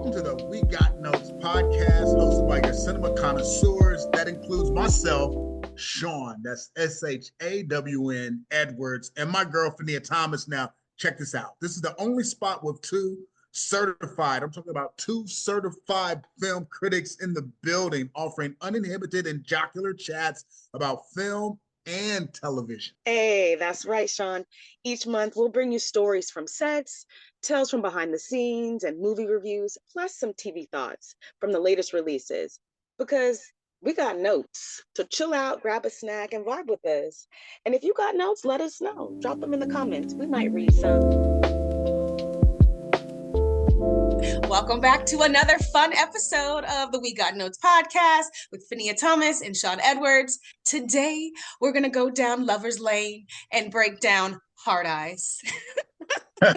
Welcome to the We Got Notes podcast, hosted by your cinema connoisseurs. That includes myself, Shawn, that's Shawn Edwards, and my girl, Fahnia Thomas. Now, check this out. This is the only spot with two certified, I'm talking about two certified film critics in the building, offering uninhibited and jocular chats about film and television. Hey, that's right, Shawn. Each month, we'll bring you stories from sets, tales from behind the scenes, and movie reviews, plus some TV thoughts from the latest releases. Because we got notes. So chill out, grab a snack, and vibe with us. And if you got notes, let us know. Drop them in the comments. We might read some. Welcome back to another fun episode of the We Got Notes podcast with Fahnia Thomas and Shawn Edwards. Today, we're going to go down Lover's Lane and break down Hard Eyes. I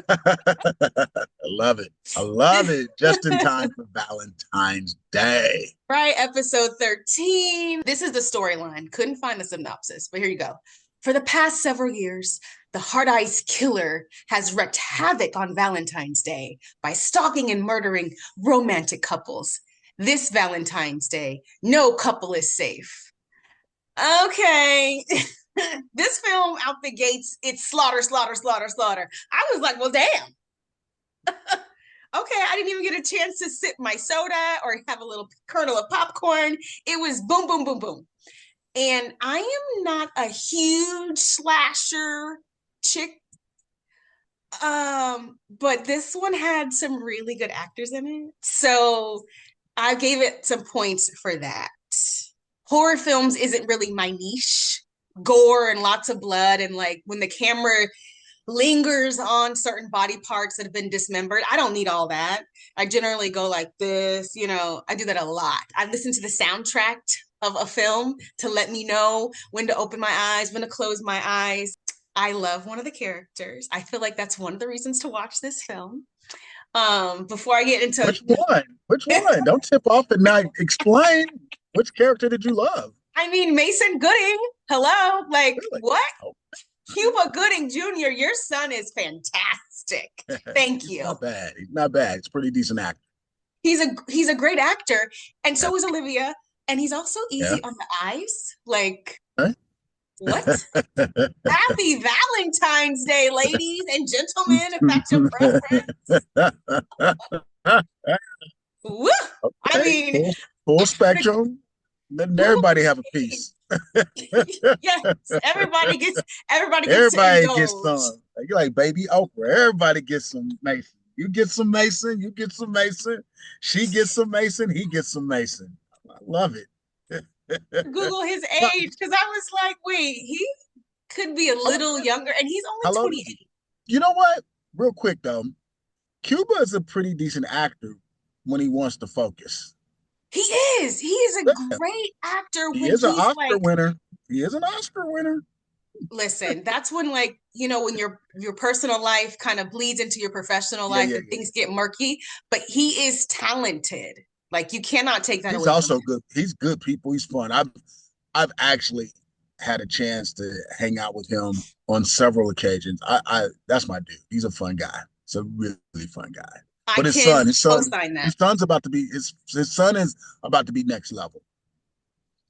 love it. I love it. Just in time for Valentine's Day. Right, episode 13. This is the storyline. Couldn't find the synopsis, but here you go. For the past several years, the Hard Eyes killer has wreaked havoc on Valentine's Day by stalking and murdering romantic couples. This Valentine's Day, no couple is safe. Okay. This film out the gates, it's slaughter, slaughter, slaughter, slaughter. I was like, well, damn. Okay, I didn't even get a chance to sip my soda or have a little kernel of popcorn. It was boom, boom, boom, boom. And I am not a huge slasher chick, but this one had some really good actors in it. So I gave it some points for that. Horror films isn't really my niche. Gore and lots of blood and like when the camera lingers on certain body parts that have been dismembered. I don't need all that. I generally go like this, I do that a lot. I listen to the soundtrack of a film to let me know when to open my eyes, when to close my eyes. I love one of the characters. I feel like that's one of the reasons to watch this film. Before I get into Which one? Don't tip off and not explain. Which character did you love? I mean, Mason Gooding. Hello, like Really? what? Oh. Cuba Gooding Jr., your son is fantastic. Thank you. Not bad. He's not bad. He's a pretty decent actor. He's a great actor, and so is Olivia. And he's also easy on the eyes. Like, what? Happy Valentine's Day, ladies and gentlemen, if that's your preference. Woo! Okay. I mean, full spectrum. Then everybody have a piece. Yes, everybody gets some. You're like Baby Oprah. Everybody gets some Mason. You get some Mason. You get some Mason. She gets some Mason. He gets some Mason. I love it. Google his age because I was like, wait, he could be a little younger, and he's only 28. You know what? Real quick though, Cuba is a pretty decent actor when he wants to focus. He is. He is a great actor. He is an Oscar winner. He is an Oscar winner. Listen, that's when when your personal life kind of bleeds into your professional life and things get murky. But he is talented. Like you cannot take that away. He's also good. He's good people. He's fun. I've actually had a chance to hang out with him on several occasions. That's my dude. He's a fun guy. He's a really fun guy. But his son is about to be next level.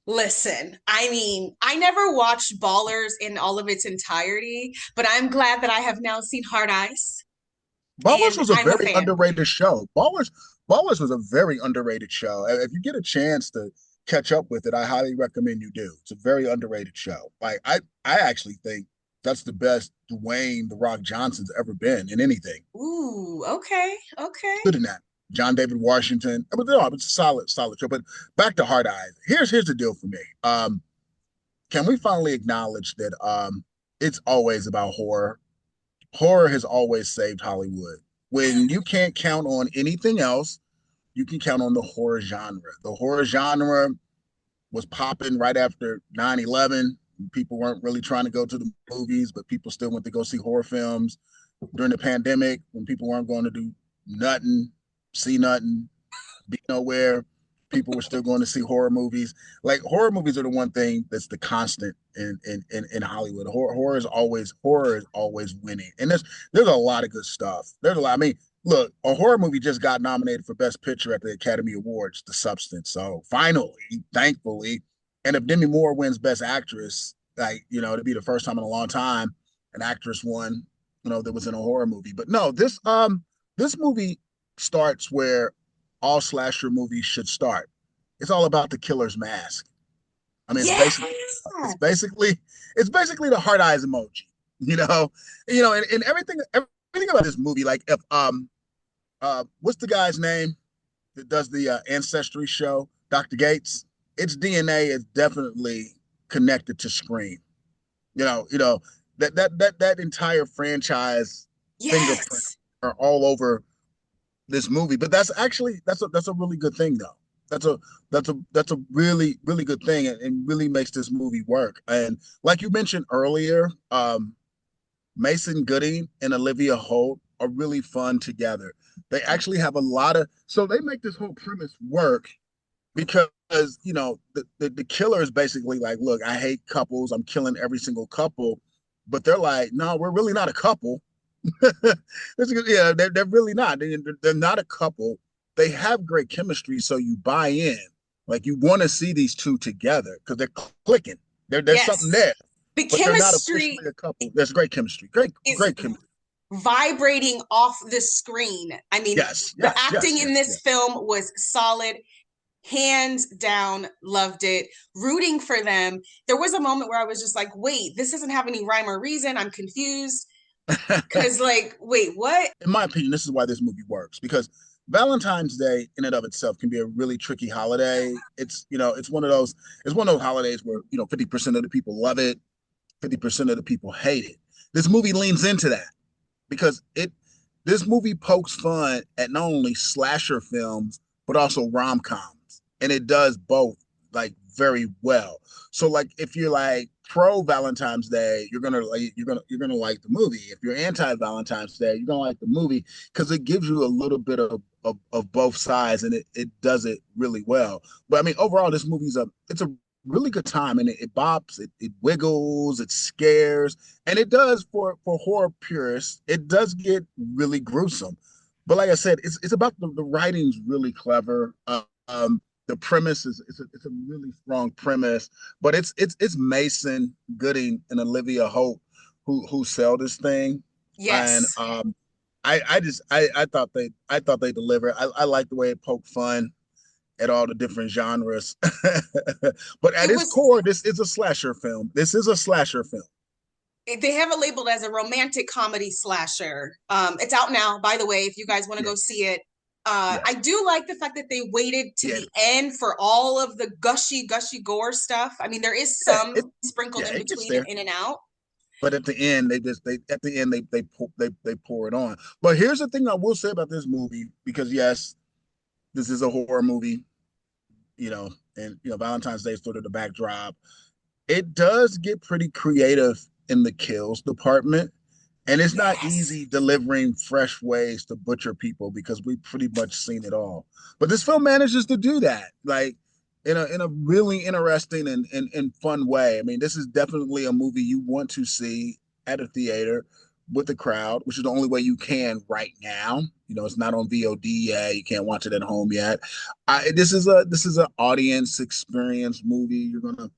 Listen, I mean, I never watched Ballers in all of its entirety, but I'm glad that I have now seen Hard Eyes. Ballers was a very underrated show. Ballers was a very underrated show. If you get a chance to catch up with it, I highly recommend you do. It's a very underrated show. Like I actually think that's the best Dwayne "The Rock" Johnson's ever been in anything. Ooh, okay. Good in that. John David Washington. It's a solid show. But back to Hard Eyes. Here's the deal for me. Can we finally acknowledge that it's always about horror? Horror has always saved Hollywood. When you can't count on anything else, you can count on the horror genre. The horror genre was popping right after 9/11. People weren't really trying to go to the movies, but people still went to go see horror films. During the pandemic, when people weren't going to do nothing, see nothing, be nowhere, people were still going to see horror movies. Like horror movies are the one thing that's the constant in Hollywood. Horror is always winning, and there's a lot of good stuff. There's a lot. I mean, look, a horror movie just got nominated for Best Picture at the Academy Awards, The Substance. So finally, thankfully, and if Demi Moore wins Best Actress, like it'd be the first time in a long time an actress won, that was in a horror movie. But no, this movie starts where all slasher movies should start. It's all about the killer's mask. I mean, Yeah. it's basically it's basically the heart eyes emoji. You know, and everything about this movie, like if what's the guy's name that does the ancestry show, Dr. Gates? Its DNA is definitely connected to Scream. That entire franchise fingerprint Yes. are all over this movie. But that's a really good thing though. That's a really really good thing, and really makes this movie work. And like you mentioned earlier, Mason Gooding and Olivia Holt are really fun together. They actually have a lot of so they make this whole premise work because the killer is basically like, look, I hate couples, I'm killing every single couple, but they're like, no, we're really not a couple. Yeah, they're really not. They're not a couple. They have great chemistry, so you buy in. Like you want to see these two together because they're clicking. There's something Yes. there, The but they're not officially chemistry a couple. There's great chemistry. Great, is great chemistry. vibrating off the screen. I mean, Yes, the yes, acting yes, in yes, this yes. film was solid. Hands down, loved it. Rooting for them. There was a moment where I was just like, wait, this doesn't have any rhyme or reason. I'm confused. Because, like, wait, what? In my opinion, this is why this movie works because Valentine's Day in and of itself can be a really tricky holiday. It's one of those holidays where 50% of the people love it, 50% of the people hate it. This movie leans into that because this movie pokes fun at not only slasher films but also rom-coms, and it does both like very well. So like if you're like pro Valentine's Day, you're gonna like the movie. If you're anti Valentine's Day, you're gonna like the movie because it gives you a little bit of both sides, and it does it really well. But I mean, overall, this movie's it's a really good time, and it bops, it wiggles, it scares, and it does for horror purists. It does get really gruesome, but like I said, it's about the writing's really clever. The premise is it's a really strong premise, but it's Mason Gooding and Olivia Holt who sell this thing, and Yes. I thought they delivered. I like the way it poked fun at all the different genres, but at It its was, core, this is a slasher film. This is a slasher film. they have it labeled as a romantic comedy slasher. It's out now, by the way, if you guys want to Yeah, go see it. yeah, I do like the fact that they waited to yeah, the end for all of the gushy gore stuff. I mean, there is yeah. some sprinkled in It gets between and there. in and out. But at the end, they pour it on. But here's the thing I will say about this movie, because yes, this is a horror movie, and Valentine's Day is sort of the backdrop. It does get pretty creative in the kills department, and it's not Yes. easy delivering fresh ways to butcher people because we've pretty much seen it all. But this film manages to do that, like in a really interesting and fun way. I mean, this is definitely a movie you want to see at a theater with the crowd, which is the only way you can right now. It's not on VOD yet. You can't watch it at home yet. This is an audience experience movie. You're gonna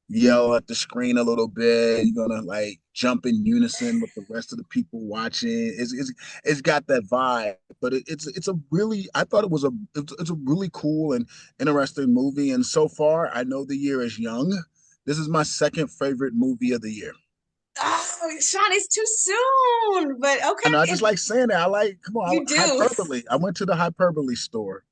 yell at the screen a little bit. You're gonna like jump in unison with the rest of the people watching. It's got that vibe, but it's a really I thought it's a really cool and interesting movie. And so far, I know the year is young. This is my second favorite movie of the year. Oh, Shawn, it's too soon, but okay, I know I just if like saying that. I like come on you do, hyperbole. I went to the hyperbole store.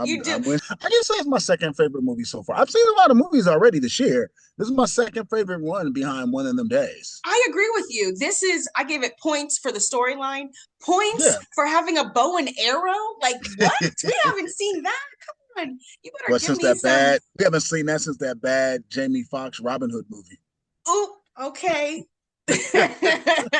you I do. went. I can say it's my second favorite movie so far. I've seen a lot of movies already this year. This is my second favorite one behind One of Them Days. I agree with you. I gave it points for the storyline, points Yeah. for having a bow and arrow. Like, what? We haven't seen that. Come on. You better But give since me that some. bad, we haven't seen that since that bad Jamie Foxx Robin Hood movie. Ooh, okay.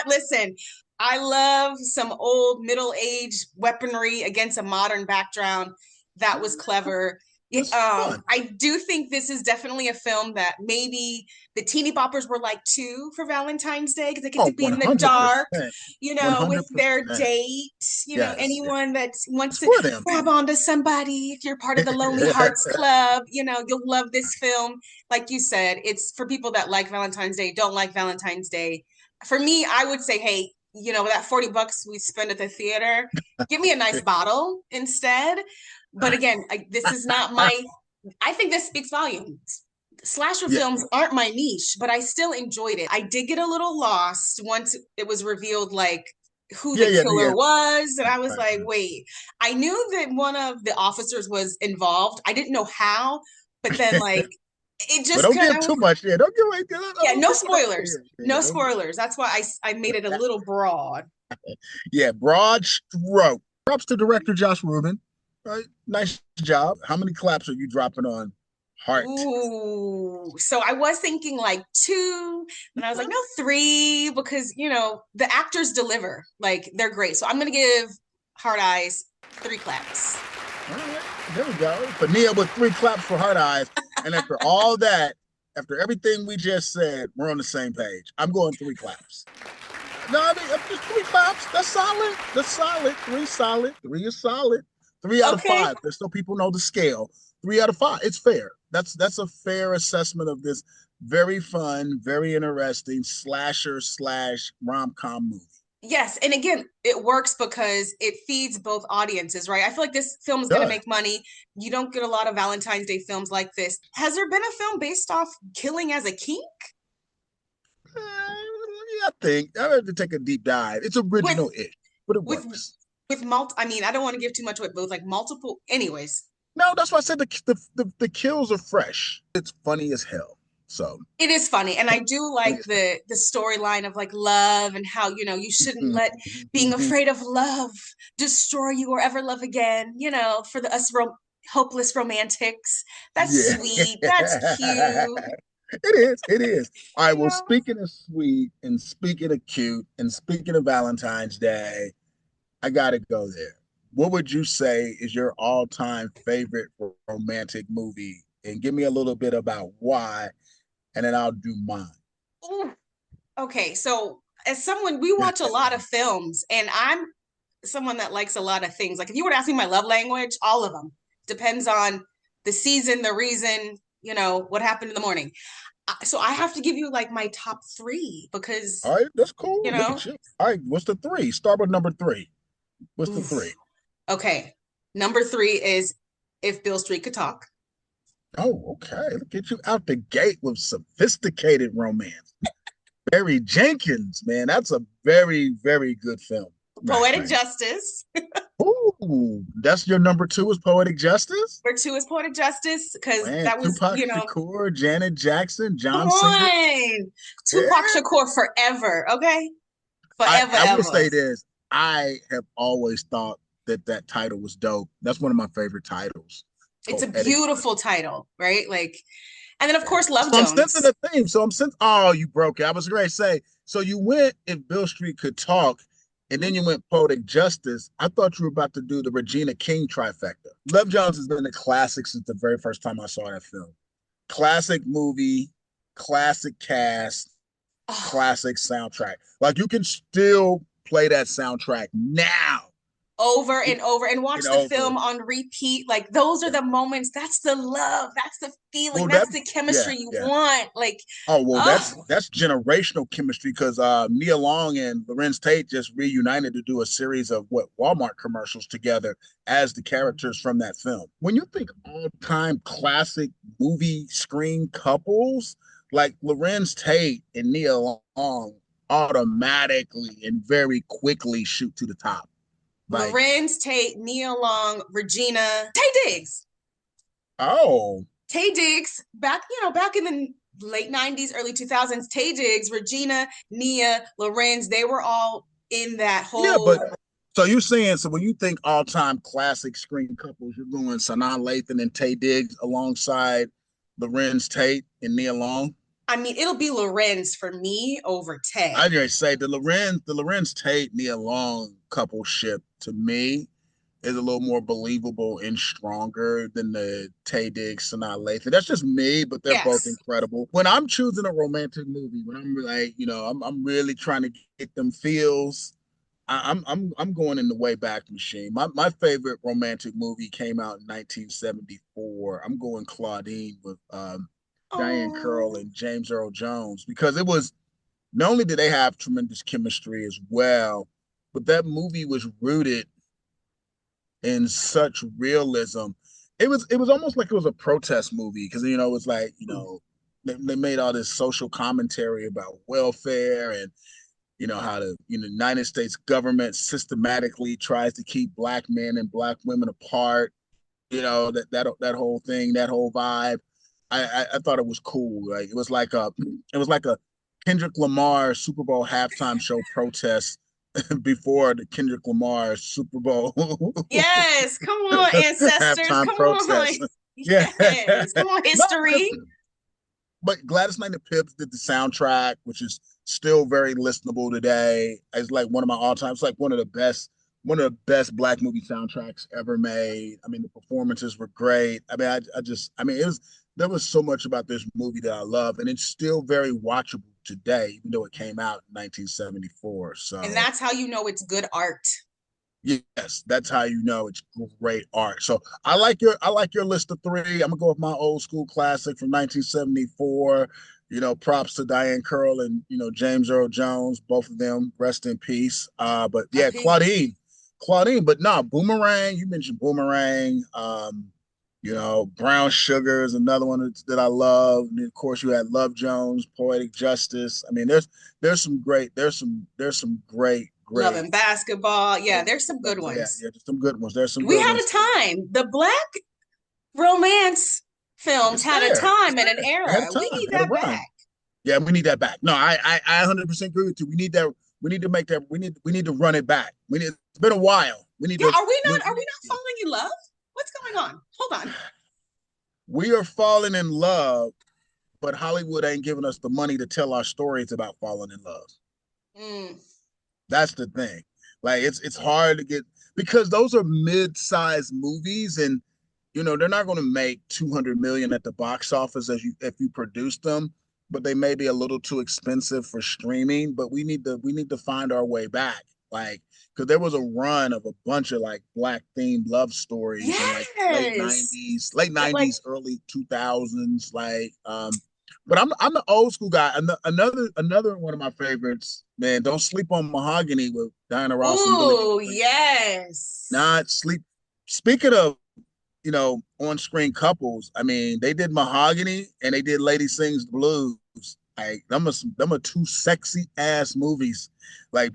Listen, I love some old middle-aged weaponry against a modern background. That was clever. Yeah, It's fun. I do think this is definitely a film that maybe the teeny boppers were like too for Valentine's Day because they get to Oh, be in the dark, 100%. with their 100%. date, Yes, yes. anyone that wants It's to for them. grab onto somebody. If you're part of the Lonely Hearts Club, you'll love this film. Like you said, it's for people that like Valentine's Day, don't like Valentine's Day. For me, I would say, hey, that $40 we spend at the theater, give me a nice bottle instead. But again, this is not my. I think this speaks volumes. Slasher Yeah, films aren't my niche, but I still enjoyed it. I did get a little lost once it was revealed, like who yeah, the yeah, killer yeah. was, and I was Right, like, right. wait. I knew that one of the officers was involved. I didn't know how, but then like it But just don't kind give of too much. Yeah, don't give away. yeah, Don't no give it away. spoilers, Yeah, yeah, no don't spoilers. That's why I made it a little broad. yeah, broad stroke. Props to director Josh Ruben. Right, nice job. How many claps are you dropping on Heart? Ooh, so I was thinking like two, and I was like, no, three, because the actors deliver, like they're great. So I'm gonna give Hard Eyes 3 claps. All right, there we go. Fahnia with 3 claps for Heart Eyes. And after all that, after everything we just said, we're on the same page. I'm going 3 claps. No, I mean, just 3 claps. That's solid. That's solid. Three solid. Three is solid. Three out of Okay. five. Just so people know the scale. 3 out of 5. It's fair. That's a fair assessment of this very fun, very interesting slasher slash rom-com movie. Yes, and again, it works because it feeds both audiences, right? I feel like this film is It going to does. make money. You don't get a lot of Valentine's Day films like this. Has there been a film based off killing as a kink Yeah, I think I have to take a deep dive. It's with original-ish, but it with works. I mean, I don't want to give too much away, but with like multiple. Anyways, No, that's why I said the kills are fresh. It's funny as hell. So it is funny, and I do like funny as hell. the storyline of like love and how you shouldn't let being afraid of love destroy you or ever love again. For the us hopeless romantics. That's Yeah. sweet. That's cute. It is. It is. All right. You Well, know. speaking of sweet and speaking of cute and speaking of Valentine's Day, I gotta go there. What would you say is your all-time favorite romantic movie? And give me a little bit about why, and then I'll do mine. Ooh. Okay, so as someone we watch a lot of films, and I'm someone that likes a lot of things. Like if you were to ask me my love language, all of them depends on the season, the reason, what happened in the morning. So I have to give you like my top three because All right, that's cool. you Look know, at you. All right, what's the three? Start with number three. What's the oof. three? Okay. Number three is If Beale Street Could Talk. Oh, okay. Look at you out the gate with sophisticated romance. Barry Jenkins, man, that's a very, very good film. Right, Poetic right. Justice. Ooh, that's your number two is Poetic Justice? Number two is Poetic Justice because Man, that was, Tupac Shakur, Janet Jackson, come John Singer. on. Tupac Yeah. Shakur forever, okay? Forever, I will ever. say this. I have always thought that that title was dope. That's one of my favorite titles. It's a Poetic beautiful Justice. title, right? Like, and then of Yeah. course Love So I'm sensing Jones. a theme. So I'm sensing. Oh, you broke it. I was going to say. So you went if Bill Street could talk, and then you went Poetic Justice. I thought you were about to do the Regina King trifecta. Love Jones has been a classic since the very first time I saw that film. Classic movie, classic cast, Oh, classic soundtrack. Like you can still play that soundtrack now. over It, and over and it watch the over. film on repeat. Like those are Yeah. the moments. That's the love. That's the feeling. Well, that That's the yeah, chemistry you yeah. want. Like, Oh well, oh, that's generational chemistry because Nia Long and Lorenz Tate just reunited to do a series of what Walmart commercials together as the characters from that film. When you think all-time classic movie screen couples, like Lorenz Tate and Nia Long automatically and very quickly shoot to the top. Like, Lorenz Tate, Nia Long, Regina, Tay Diggs. oh, Tay Diggs, back in the late 90s, early 2000s, Tay Diggs, Regina, Nia, Lorenz, they were all in that yeah, whole. but so you're saying so when you think all-time classic screen couples, you're going Sanaa Lathan and Tay Diggs alongside Lorenz Tate and Nia Long. I mean, it'll be Lorenz for me over I Tay. just say the Lorenz Tate Nia Long couple ship to me is a little more believable and stronger than the Tay Diggs, Sanaa Lathan. That's just me, but they're both Yes. incredible. When I'm choosing a romantic movie, when I'm like, I'm really trying to get them feels. I'm going in the way back machine. My favorite romantic movie came out in 1974. I'm going Claudine with Diane Curl Oh. and James Earl Jones because it was not only did they have tremendous chemistry as well, but that movie was rooted in such realism. It was almost like it was a protest movie because it was like they made all this social commentary about welfare and how the United States government systematically tries to keep black men and black women apart. That whole thing, that whole vibe. I thought it was cool. Like it was like a Kendrick Lamar Super Bowl halftime show protest before the Kendrick Lamar Super Bowl Yes, come on, ancestors. halftime Come on. protest. Yeah. Yes, come on, No, history. but Gladys Knight and Pips did the soundtrack, which is still very listenable today. It's like one of my all time. It's like one of the best black movie soundtracks ever made. I mean, the performances were great. I mean, it was there was so much about this movie that I love, and it's still very watchable today, even though it came out in 1974. And So that's how you know it's good art. yes, that's how you know it's great art. So I like your list of three. I'm gonna go with my old school classic from 1974. Props to Diane Curl and James Earl Jones, both of them. Rest in peace. But A yeah, peace. Claudine. But no, Boomerang. You mentioned Boomerang. Brown Sugar is another one that I love. And of course, you had Love Jones, Poetic Justice. I mean, there's some Love great and basketball. Yeah, yeah, there's some good yeah, ones. yeah. There's some good ones. There's some We good had ones. a time. The black romance films It's had a there. It's time and an there. It had a era. We time. need It had a that run. back. Yeah, we need that back. No, I 100% agree with you. We need that. We need to make that. We need to run it back. It's been a while. We need Yeah, to. are we not falling in love? What's going on? Hold on. We are falling in love, but Hollywood ain't giving us the money to tell our stories about falling in love. Mm, That's the thing. Like it's hard to get because those are mid-sized movies and they're not going to make 200 million at the box office as you if you produce them, but they may be a little too expensive for streaming, but we need to find our way back. Like cuz there was a run of a bunch of like black themed love stories in like late yes. 90s, late Like, 90s, early 2000s but I'm the old school guy. Another one of my favorites, man. Don't sleep on Mahogany with Diana Ross and Billy Dee ooh, Williams. yes. Not sleep. Speaking of on-screen couples, I mean, they did Mahogany and they did Lady Sings the Blues. Like them are two sexy ass movies. Like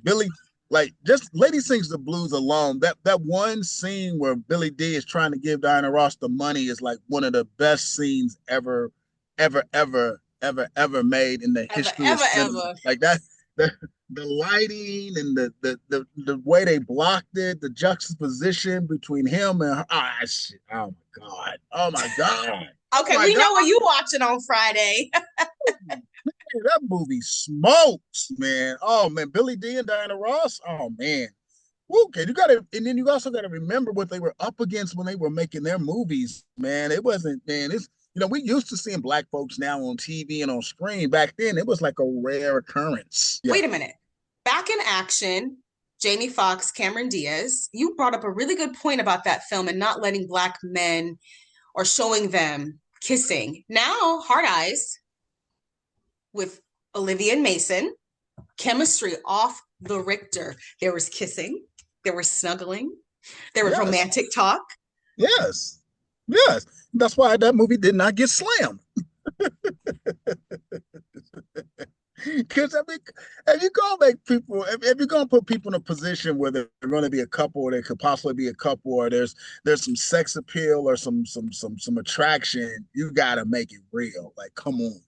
just Lady Sings the Blues alone. That one scene where Billy D is trying to give Diana Ross the money is like one of the best scenes ever, ever, ever, ever, ever made in the Ever, history of ever, cinema. ever. Like that, the lighting and the way they blocked it, the juxtaposition between him and her. Shit. Oh my god. Oh my god. Oh Okay, my we god. know what you watching on Friday. Man, that movie smokes, man. Oh man, Billy D and Diana Ross. Oh man. Okay, and then you also gotta remember what they were up against when they were making their movies, man. It wasn't, man. It's we used to seeing black folks now on TV and on screen. Back then, it was like a rare occurrence. Yeah. Wait a minute. Back in action, Jamie Foxx, Cameron Diaz, you brought up a really good point about that film and not letting black men or showing them kissing. Now, Hard Eyes with Olivia and Mason, chemistry off the Richter. There was kissing, there was snuggling, there was Yes. romantic talk. Yes. Yes. That's why that movie did not get slammed. Because I mean, if you're gonna make people, if you're gonna put people in a position where they're going to be a couple, or they could possibly be a couple, or there's some sex appeal or some attraction, you gotta make it real. Like, come on.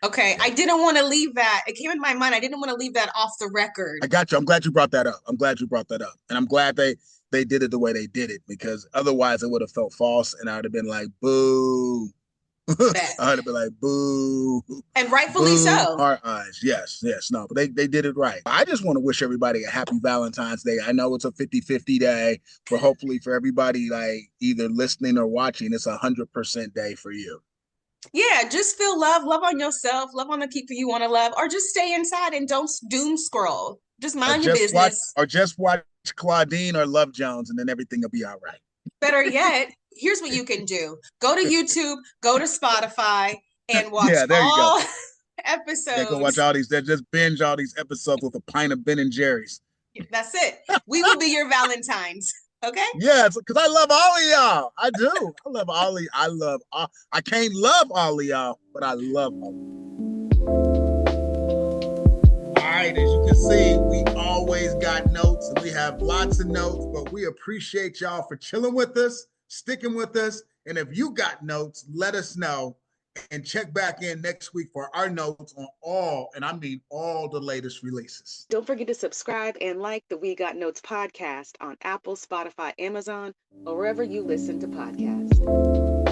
Okay, Yeah. I didn't want to leave that. It came in my mind. I didn't want to leave that off the I record. got you. I'm glad you brought that up. I'm glad you brought that up, and I'm glad they did it the way they did it because otherwise it would have felt false, and I would have been like, boo. Bet. I'd be like, boo, And rightfully boo, so. heart eyes. Yes, yes, no, but they did it right. I just want to wish everybody a happy Valentine's Day. I know it's a 50-50 day, but hopefully for everybody, like either listening or watching, it's 100% day for you. Yeah, just feel love on yourself, love on the people you want to love, or just stay inside and don't doom scroll. Just Or mind your just watch, business. or just watch Claudine or Love Jones, and then everything will be all right. Better yet, here's what you can do. Go to YouTube, go to Spotify, and watch Yeah, there you go. all Yeah, go watch episodes. all these. Just binge all these episodes with a pint of Ben and Jerry's. That's it. We will be your Valentines. Okay? Yes, because I love all of y'all. I do. I love all of you. I love all. I can't love all of y'all, but I love all of you. All right, as you can see, we always got notes and we have lots of notes, but we appreciate y'all for chilling with us, sticking with us. And if you got notes, let us know and check back in next week for our notes on all, and I mean all the latest releases. Don't forget to subscribe and like the We Got Notes podcast on Apple, Spotify, Amazon, or wherever you listen to podcasts.